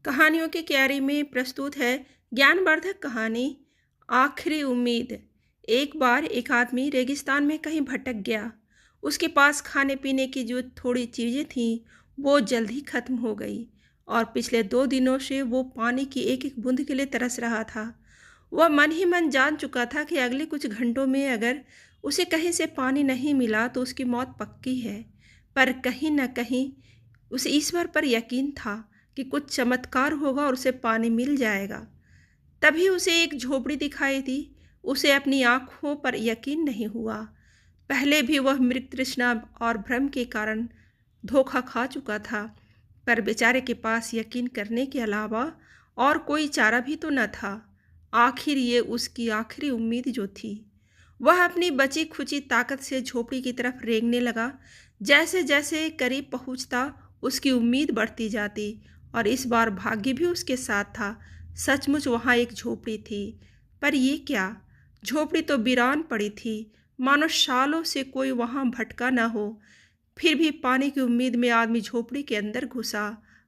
कहानियों की क्यारी में प्रस्तुत है ज्ञानवर्धक कहानी आखिरी उम्मीद। एक बार एक आदमी रेगिस्तान में कहीं भटक गया। उसके पास खाने पीने की जो थोड़ी चीज़ें थीं वो जल्द ही खत्म हो गई और पिछले 2 दिनों से वो पानी की एक एक बूंद के लिए तरस रहा था। वह मन ही मन जान चुका था कि अगले कुछ घंटों में अगर उसे कहीं से पानी नहीं मिला तो उसकी मौत पक्की है। पर कहीं न कहीं उसे ईश्वर पर यकीन था कि कुछ चमत्कार होगा और उसे पानी मिल जाएगा। तभी उसे एक झोपड़ी दिखाई दी। उसे अपनी आँखों पर यकीन नहीं हुआ। पहले भी वह मृग तृष्णा और भ्रम के कारण धोखा खा चुका था, पर बेचारे के पास यकीन करने के अलावा और कोई चारा भी तो न था। आखिर ये उसकी आखिरी उम्मीद जो थी। वह अपनी बची खुची ताकत से झोपड़ी की तरफ रेंगने लगा। जैसे जैसे करीब पहुंचता उसकी उम्मीद बढ़ती जाती और इस बार भाग्य भी उसके साथ था। सचमुच वहाँ एक झोपड़ी थी, पर ये क्या, झोपड़ी तो वीरान पड़ी थी, मानो सालों से कोई वहाँ भटका न हो। फिर भी पानी की उम्मीद में आदमी झोपड़ी के अंदर घुसा।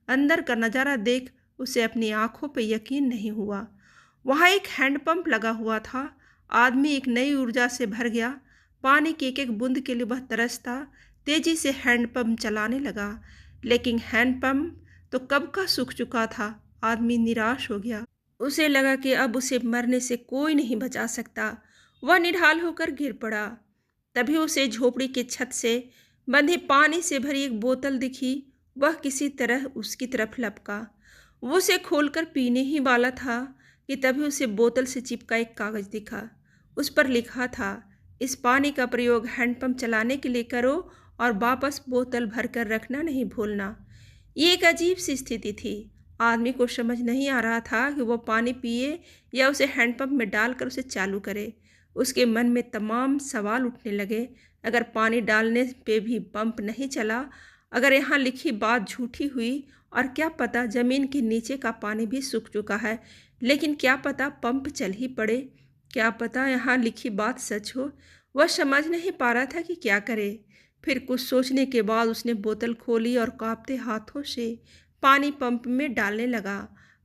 अंदर का नज़ारा देख उसे अपनी आंखों पे यकीन नहीं हुआ। वहाँ एक हैंडपंप लगा हुआ था। आदमी एक नई ऊर्जा से भर गया। पानी की एक एक बूंद के लिए वह तरसता। तेजी से हैंडपंप चलाने लगा, लेकिन हैंडपंप तो कब का सूख चुका था। आदमी निराश हो गया। उसे लगा कि अब उसे मरने से कोई नहीं बचा सकता। वह निढाल होकर गिर पड़ा। तभी उसे झोपड़ी की छत से बंधी पानी से भरी एक बोतल दिखी। वह किसी तरह उसकी तरफ लपका। वो उसे खोलकर पीने ही वाला था कि तभी उसे बोतल से चिपका एक कागज दिखा। उस पर लिखा था, इस पानी का प्रयोग हैंडपंप चलाने के लिए करो और वापस बोतल भरकर रखना नहीं भूलना। ये एक अजीब सी स्थिति थी। आदमी को समझ नहीं आ रहा था कि वो पानी पिए या उसे हैंडपंप में डालकर उसे चालू करे। उसके मन में तमाम सवाल उठने लगे। अगर पानी डालने पे भी पंप नहीं चला, अगर यहाँ लिखी बात झूठी हुई, और क्या पता ज़मीन के नीचे का पानी भी सूख चुका है, लेकिन क्या पता पंप चल ही पड़े, क्या पता यहाँ लिखी बात सच हो। वह समझ नहीं पा रहा था कि क्या करे। फिर कुछ सोचने के बाद उसने बोतल खोली और कांपते हाथों से पानी पंप में डालने लगा।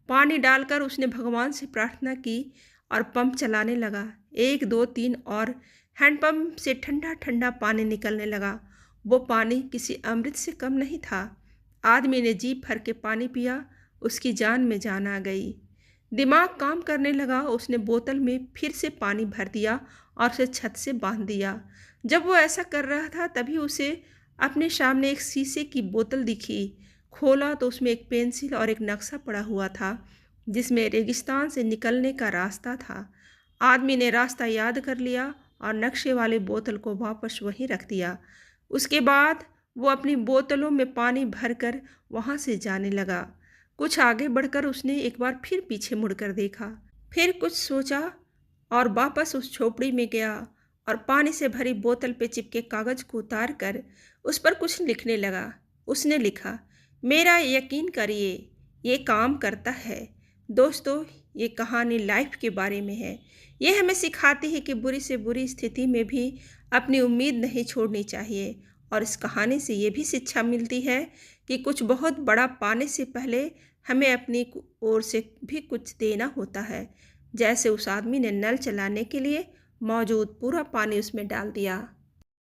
पानी डालकर उसने भगवान से प्रार्थना की और पंप चलाने लगा। 1 2 3 और हैंडपंप से ठंडा ठंडा पानी निकलने लगा। वो पानी किसी अमृत से कम नहीं था। आदमी ने जी भर के पानी पिया। उसकी जान में जान आ गई। दिमाग काम करने लगा। उसने बोतल में फिर से पानी भर दिया और उसे छत से बांध दिया। जब वो ऐसा कर रहा था तभी उसे अपने सामने एक शीशे की बोतल दिखी। खोला तो उसमें एक पेंसिल और एक नक्शा पड़ा हुआ था, जिसमें रेगिस्तान से निकलने का रास्ता था। आदमी ने रास्ता याद कर लिया और नक्शे वाली बोतल को वापस वहीं रख दिया। उसके बाद वो अपनी बोतलों में पानी भरकर वहाँ से जाने लगा। कुछ आगे बढ़कर उसने एक बार फिर पीछे मुड़कर देखा, फिर कुछ सोचा और वापस उस झोपड़ी में गया और पानी से भरी बोतल पे चिपके कागज को उतार कर उस पर कुछ लिखने लगा। उसने लिखा, मेरा यकीन करिए ये काम करता है। दोस्तों, ये कहानी लाइफ के बारे में है। ये हमें सिखाती है कि बुरी से बुरी स्थिति में भी अपनी उम्मीद नहीं छोड़नी चाहिए। और इस कहानी से ये भी शिक्षा मिलती है कि कुछ बहुत बड़ा पाने से पहले हमें अपनी ओर से भी कुछ देना होता है। जैसे उस आदमी ने नल चलाने के लिए मौजूद पूरा पानी उसमें डाल दिया।